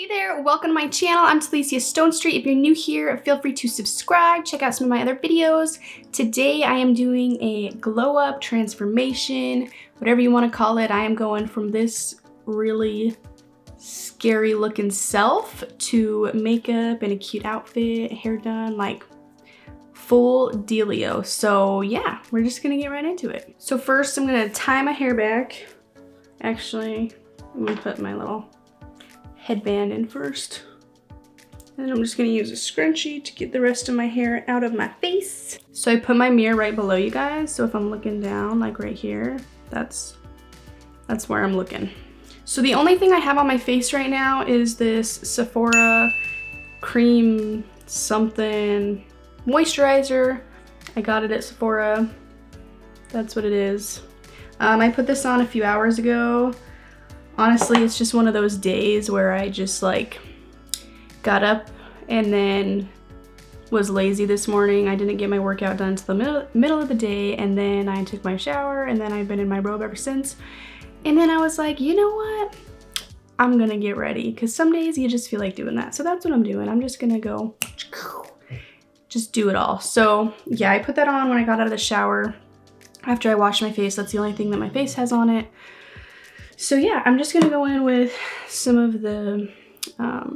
Hey there, welcome to my channel. I'm Taleecia Stonestreet. If you're new here, feel free to subscribe, check out some of my other videos. Today I am doing a glow up transformation, whatever you want to call it. I am going from this really scary looking self to makeup and a cute outfit, hair done, like full dealio. So yeah, we're just gonna get right into it. So first I'm gonna tie my hair back. Actually, I'm gonna put my little headband in first. And I'm just gonna use a scrunchie to get the rest of my hair out of my face. So I put my mirror right below you guys. So if I'm looking down, like right here, that's where I'm looking. So the only thing I have on my face right now is this Sephora cream something moisturizer. I got it at Sephora. That's what it is. I put this on a few hours ago. Honestly, it's just one of those days where I just like got up and then was lazy this morning. I didn't get my workout done until the middle of the day, and then I took my shower, and then I've been in my robe ever since. And then I was like, you know what? I'm gonna get ready, because some days you just feel like doing that. So that's what I'm doing. I'm just gonna go just do it all. So yeah, I put that on when I got out of the shower. After I washed my face, that's the only thing that my face has on it. So yeah, I'm just gonna go in with some of the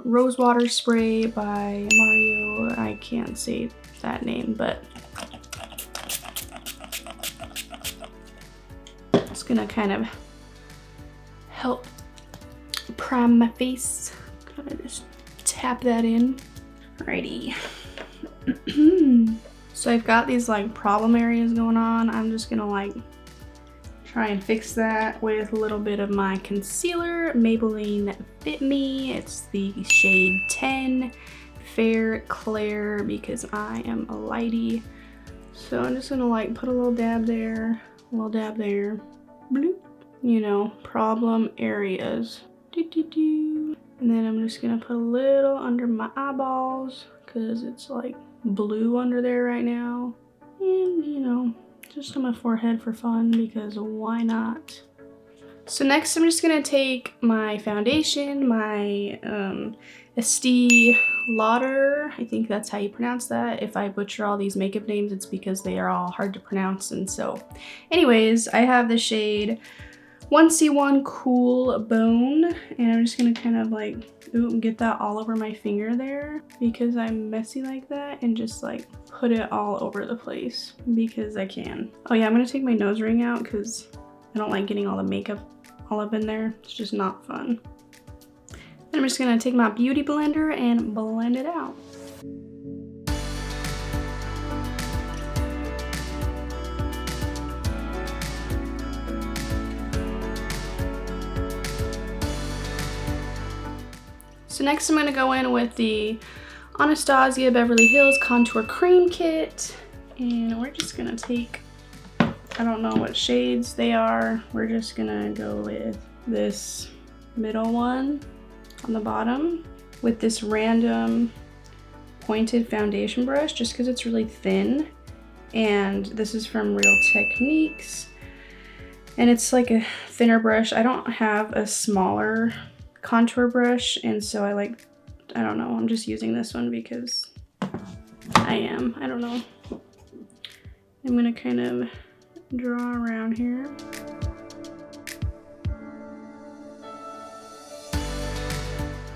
rose water spray by Mario. I can't say that name, but it's gonna kind of help prime my face. Gonna just tap that in. Alrighty. So I've got these like problem areas going on. I'm just gonna like try and fix that with a little bit of my concealer, Maybelline Fit Me. It's the shade 10 Fair Clair because I am a lighty. So I'm just gonna like put a little dab there, a little dab there. Bloop. You know, problem areas. And then I'm just gonna put a little under my eyeballs because it's like blue under there right now. And you know, just on my forehead for fun, because why not? So next I'm just gonna take my foundation, my Estee Lauder, I think that's how you pronounce that. If I butcher all these makeup names, it's because they are all hard to pronounce. And so anyways, I have the shade 1C1 Cool Bone, and I'm just gonna kind of like get that all over my finger there because I'm messy like that, and just like put it all over the place because I can. Oh yeah, I'm gonna take my nose ring out because I don't like getting all the makeup all up in there. It's just not fun. And I'm just gonna take my beauty blender and blend it out. So next I'm gonna go in with the Anastasia Beverly Hills Contour Cream Kit, and we're just gonna take, I don't know what shades they are, we're just gonna go with this middle one on the bottom with this random pointed foundation brush just because it's really thin, and this is from Real Techniques, and it's like a thinner brush. I don't have a smaller contour brush, and so I don't know, I'm just using this one because I don't know. I'm gonna kind of draw around here.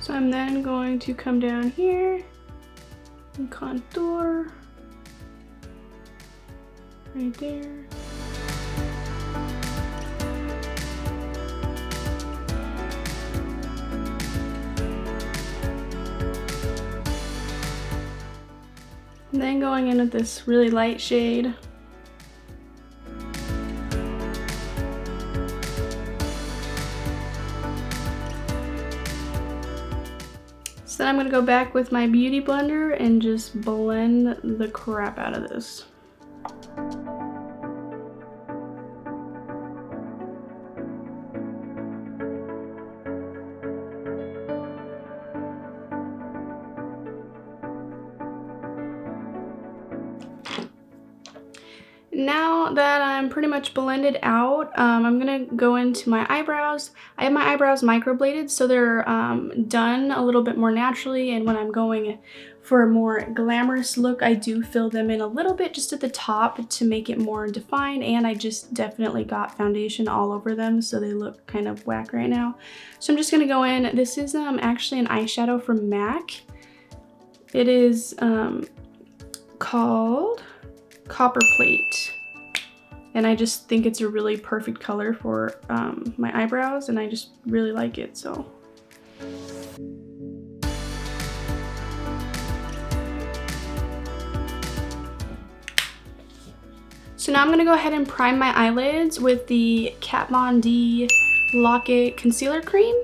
So I'm then going to come down here and contour right there. And then going in with this really light shade. So then I'm gonna go back with my beauty blender and just blend the crap out of this. now that I'm pretty much blended out, I'm gonna go into my eyebrows. I have my eyebrows microbladed, so they're done a little bit more naturally, and when I'm going for a more glamorous look, I do fill them in a little bit just at the top to make it more defined, and I just definitely got foundation all over them, so they look kind of whack right now. So I'm just gonna go in. This is actually an eyeshadow from MAC. It is called Copper Plate, and I just think it's a really perfect color for my eyebrows, and I just really like it. So now I'm gonna go ahead and prime my eyelids with the Kat Von D Lock It Concealer Cream.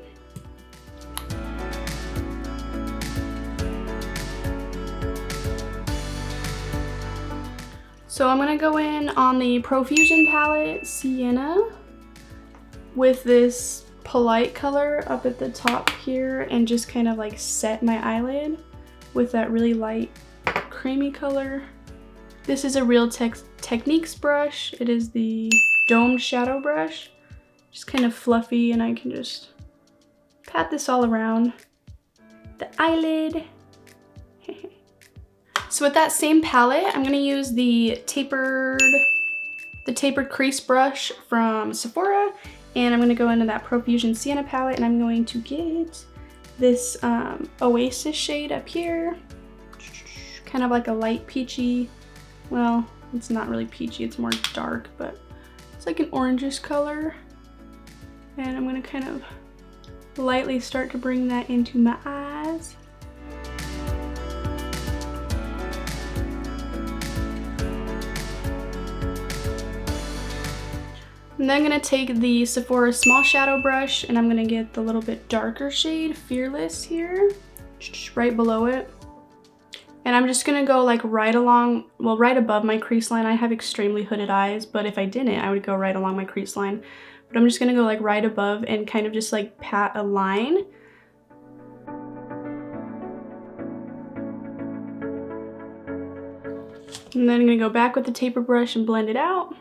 So I'm gonna go in on the Profusion palette, Sienna, with this Polite color up at the top here, and just kind of like set my eyelid with that really light creamy color. This is a Real Techniques brush. It is the domed shadow brush. Just kind of fluffy, and I can just pat this all around the eyelid. So with that same palette, I'm gonna use the tapered crease brush from Sephora, and I'm gonna go into that Profusion Sienna palette, and I'm going to get this Oasis shade up here, kind of like a light peachy. Well, it's not really peachy, it's more dark, but it's like an orangish color. And I'm gonna kind of lightly start to bring that into my eyes. And then I'm gonna take the Sephora small shadow brush, and I'm gonna get the little bit darker shade, Fearless, here, right below it. And I'm just gonna go like right above my crease line. I have extremely hooded eyes, but if I didn't, I would go right along my crease line. But I'm just gonna go like right above and kind of just like pat a line. And then I'm gonna go back with the taper brush and blend it out.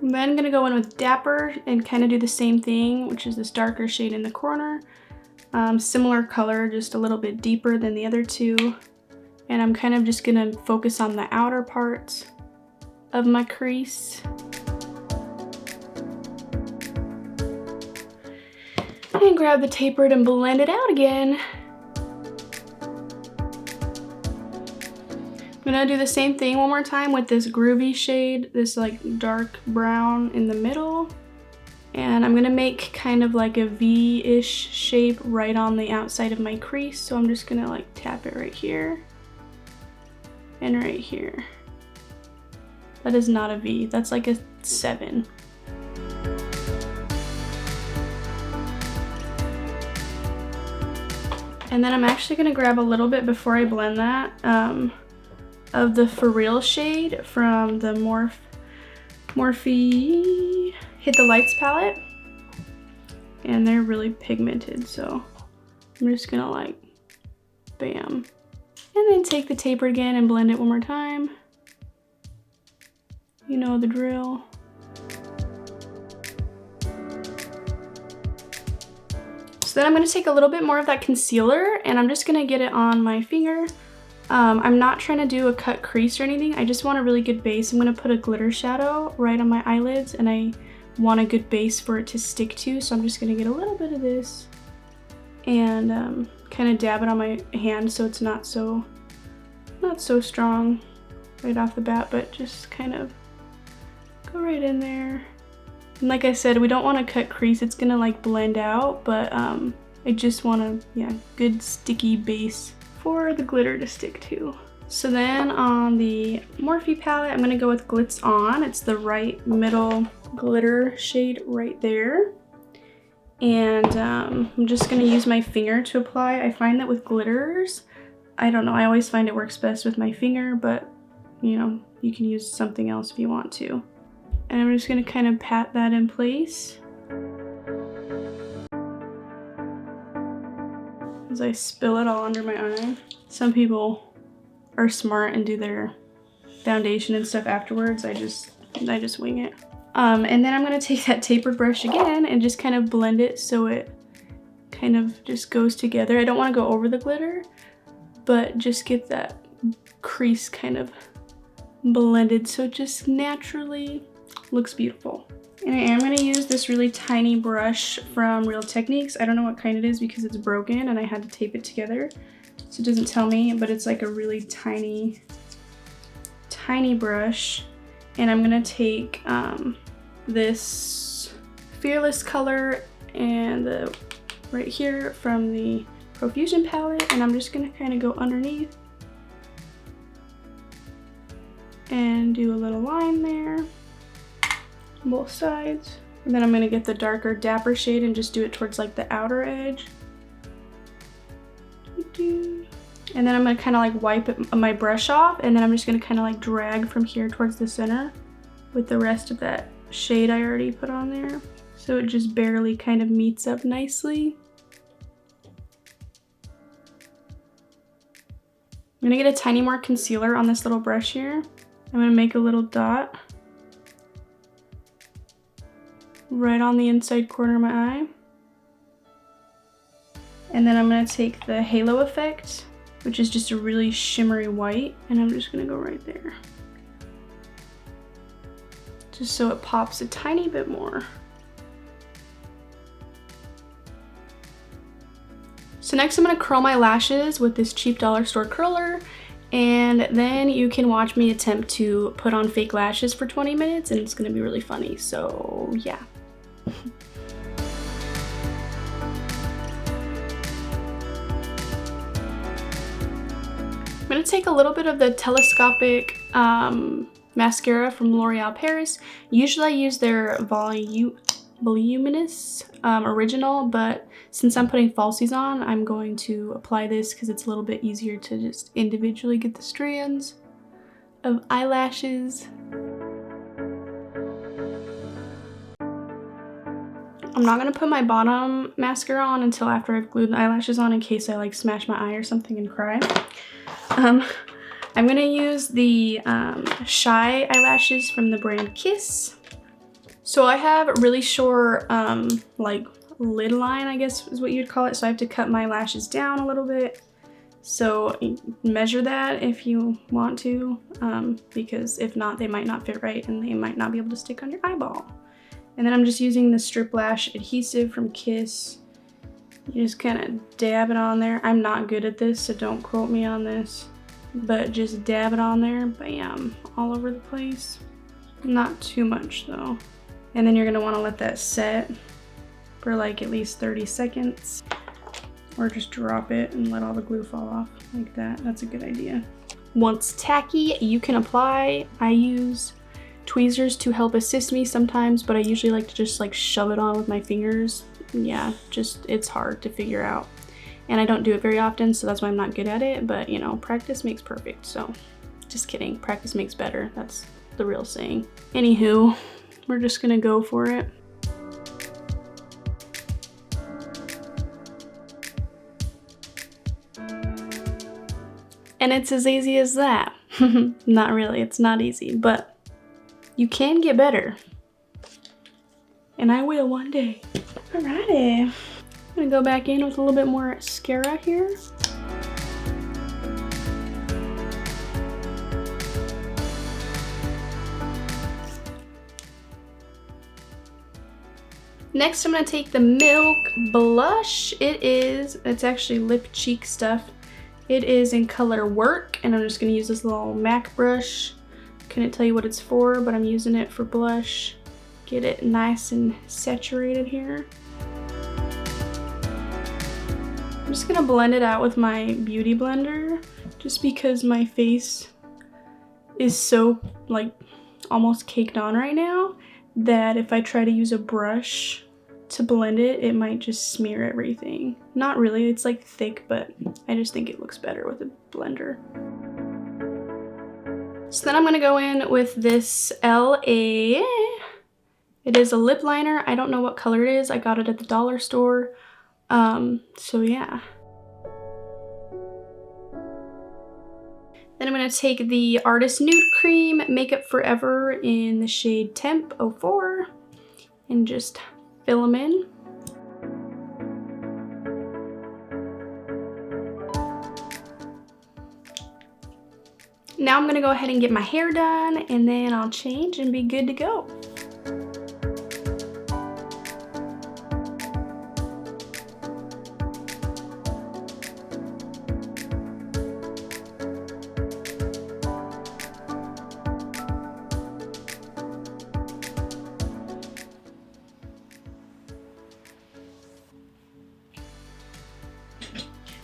And then I'm gonna go in with Dapper and kind of do the same thing, which is this darker shade in the corner. Similar color, just a little bit deeper than the other two. And I'm kind of just gonna focus on the outer parts of my crease. And grab the tapered and blend it out again. I'm gonna do the same thing one more time with this Groovy shade, this like dark brown in the middle. And I'm gonna make kind of like a V-ish shape right on the outside of my crease. So I'm just gonna like tap it right here and right here. That is not a V, that's like a 7. And then I'm actually gonna grab a little bit before I blend that of the For Real shade from the Morphe Hit the Lights palette. And they're really pigmented, so I'm just gonna like, bam. And then take the taper again and blend it one more time. You know the drill. So then I'm gonna take a little bit more of that concealer, and I'm just gonna get it on my finger. I'm not trying to do a cut crease or anything. I just want a really good base. I'm gonna put a glitter shadow right on my eyelids, and I want a good base for it to stick to. So I'm just gonna get a little bit of this and kind of dab it on my hand so it's not so strong right off the bat, but just kind of go right in there. And like I said, we don't want to cut crease. It's gonna like blend out, but I just want a good sticky base for the glitter to stick to. So then on the Morphe palette, I'm gonna go with Glitz On. It's the right middle glitter shade right there. And I'm just gonna use my finger to apply. I find that with glitters, I don't know, I always find it works best with my finger, but you know, you can use something else if you want to. And I'm just gonna kind of pat that in place as I spill it all under my eye. Some people are smart and do their foundation and stuff afterwards. I just wing it. And then I'm gonna take that tapered brush again and just kind of blend it so it kind of just goes together. I don't want to go over the glitter, but just get that crease kind of blended so it just naturally looks beautiful. And I am going to use this really tiny brush from Real Techniques. I don't know what kind it is because it's broken and I had to tape it together, so it doesn't tell me, but it's like a really tiny brush. And I'm going to take this Fearless color and right here from the Profusion palette, and I'm just going to kind of go underneath and do a little line there on both sides. And then I'm going to get the darker Dapper shade and just do it towards like the outer edge. And then I'm going to kind of like wipe my brush off, and then I'm just going to kind of like drag from here towards the center with the rest of that shade I already put on there, so it just barely kind of meets up nicely. I'm going to get a tiny more concealer on this little brush here. I'm going to make a little dot right on the inside corner of my eye. And then I'm going to take the halo effect, which is just a really shimmery white, and I'm just going to go right there, just so it pops a tiny bit more. So next I'm going to curl my lashes with this cheap dollar store curler, and then you can watch me attempt to put on fake lashes for 20 minutes, and it's going to be really funny, so yeah. I'm going to take a little bit of the telescopic mascara from L'Oreal Paris. Usually I use their voluminous original, but since I'm putting falsies on, I'm going to apply this because it's a little bit easier to just individually get the strands of eyelashes. I'm not going to put my bottom mascara on until after I've glued the eyelashes on, in case I like smash my eye or something and cry. I'm going to use the Shy eyelashes from the brand Kiss. So I have really short like lid line, I guess is what you'd call it, so I have to cut my lashes down a little bit. So measure that if you want to, because if not, they might not fit right and they might not be able to stick on your eyeball. And then I'm just using the Strip Lash adhesive from Kiss. You just kind of dab it on there. I'm not good at this, so don't quote me on this, but just dab it on there, bam, all over the place. Not too much though. And then you're gonna wanna let that set for like at least 30 seconds, or just drop it and let all the glue fall off like that. That's a good idea. Once tacky, you can apply. I use tweezers to help assist me sometimes, but I usually like to just like shove it on with my fingers. Yeah, just it's hard to figure out, and I don't do it very often, so that's why I'm not good at it, but you know, practice makes perfect. So just kidding, practice makes better, that's the real saying. Anywho, we're just gonna go for it. And it's as easy as that. Not really, it's not easy, but you can get better, and I will one day. Alrighty, I'm gonna go back in with a little bit more mascara here. Next, I'm gonna take the Milk blush. It's actually lip cheek stuff. It is in color Work, and I'm just gonna use this little MAC brush. Couldn't tell you what it's for, but I'm using it for blush. Get it nice and saturated here. I'm just gonna blend it out with my beauty blender, just because my face is so like almost caked on right now that if I try to use a brush to blend it, it might just smear everything. Not really, it's like thick, but I just think it looks better with a blender. So then I'm gonna go in with this LA. It is a lip liner. I don't know what color it is. I got it at the dollar store. So yeah. Then I'm going to take the Artist Nude Cream Makeup Forever in the shade Temp 04 and just fill them in. Now I'm going to go ahead and get my hair done, and then I'll change and be good to go.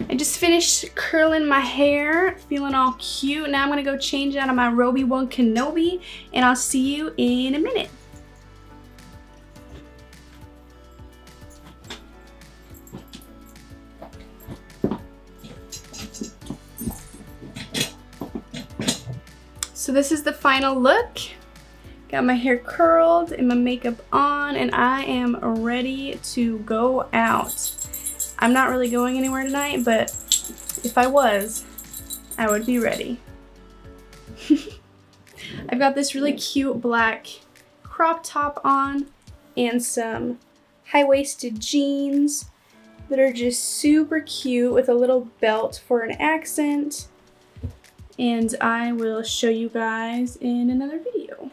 I just finished curling my hair, feeling all cute. Now I'm gonna go change out of my Roby One Kenobi, and I'll see you in a minute. So this is the final look. Got my hair curled and my makeup on, and I am ready to go out. I'm not really going anywhere tonight, but if I was, I would be ready. I've got this really cute black crop top on and some high-waisted jeans that are just super cute with a little belt for an accent. And I will show you guys in another video.